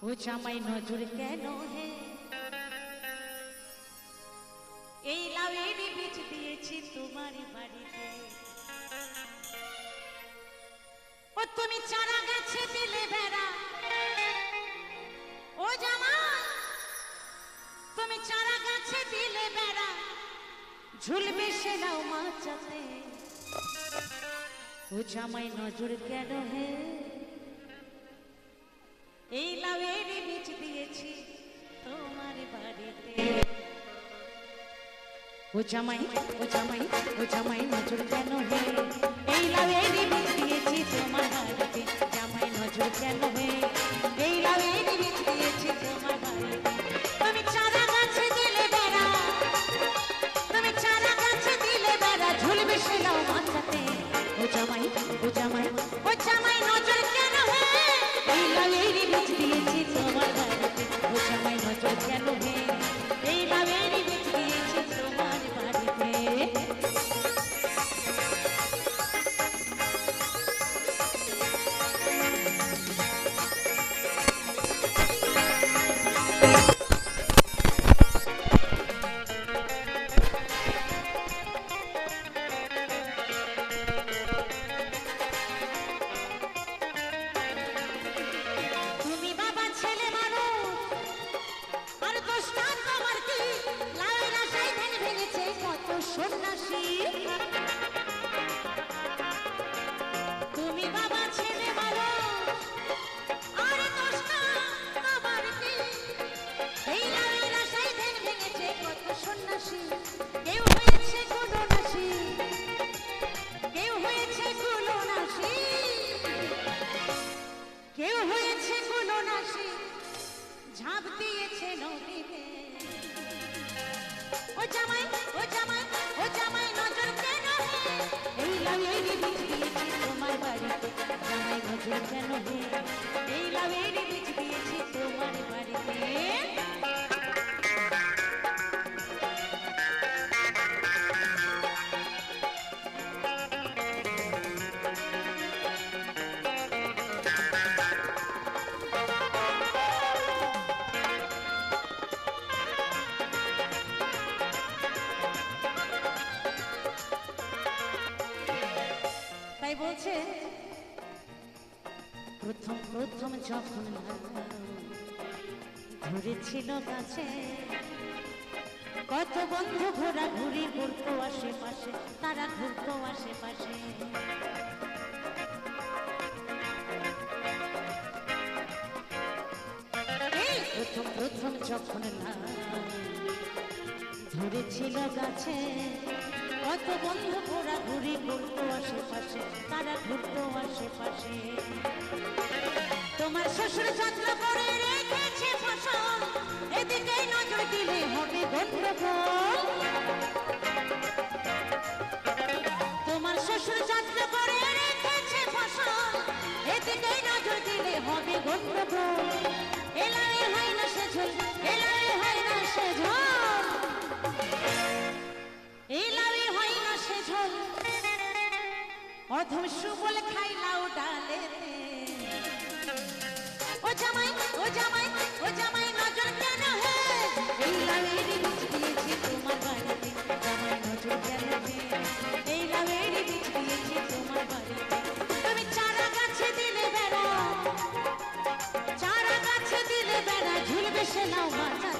ও জামাই নজর কেন হে এই লাউয়ের বীজ দিয়েছি তোমার বাড়িতে ও তুমি চারা গাছে দিলে বেড়া ও জামাই তুমি চারা গাছে দিলে বেড়া ঝুলবে সে লাউ মাচাতে ও জামাই নজর কেন হে এই লাউয়ের বীজ দিয়েছি তোমার বাড়িতে ও জামাই নজর কেন হে এই লাউয়ের বীজ দিয়েছি তোমার বাড়িতে জামাই নজর কেন হে এই লাউয়ের বীজ দিয়েছি তোমার বাড়িতে তুমি চারা গাছে দিলে বেড়া তুমি চারা গাছে দিলে বেড়া ঝুলবে সে লাউ মাচাতে ও জামাই নজর কেন হে এই লাউয়ের বীজ দিয়েছি তোমার বাড়িতে ও জামাই নজর কেন হে এই লাউয়ের বীজ দিয়েছি তোমার বাড়িতে সন্ন্যাসী তুমি বাবা ছেলে মানুষ আর দোষটা আমার কি এই লাউয়ের আশায় ধ্যান ভেঙেছে কত সন্ন্যাসী কেউ হয়েছে কুলনাসী কেউ হয়েছে কুলনাসী কেউ হয়েছে কুলনাসী ঝাঁপ দিয়েছে নদীতে ও জামাই নজর কেন হে এই লাউয়ের বীজ দিয়েছি তোমার বাড়িতে জামাই নজর কেন হে এই লাউয়ের বীজ দিয়েছি তোমার বাড়িতে তাই বলছে প্রথম যখন ঘুরেছিল গাছে কত বন্ধু ঘোরাঘুরি ঘুরতো আশেপাশে তারা ঘুরতো আশেপাশে প্রথম যখন ধরেছিল গাছে কত বন্ধু ঘোরাঘুরি ঘুরতো আশেপাশে তারা ঘুরতো আশেপাশে তোমার শ্বশুর যত্ন করে রেখেছে ফসল এদিকে নজর দিলে হবে গন্ডগোল তোমার শ্বশুর যত্ন করে রেখেছে ফসল এদিকে নজর দিলে হবে গন্ডগোল এলাই হয় না সে ঝোল এলাই হয় না সে ঝোল এই লাউই হয় না সে ঝোল অধম সুবল খাই লাউ ডালেতে ও জামাই নজর কেন হে এই লাউয়ের বীজ দিয়েছি তোমার বাড়িতে জামাই নজর কেন হে এই লাউয়ের বীজ দিয়েছি তোমার বাড়িতে তুমি চারা গাছে দিলে বেড়া ঝুলবে সে লাউ মাথা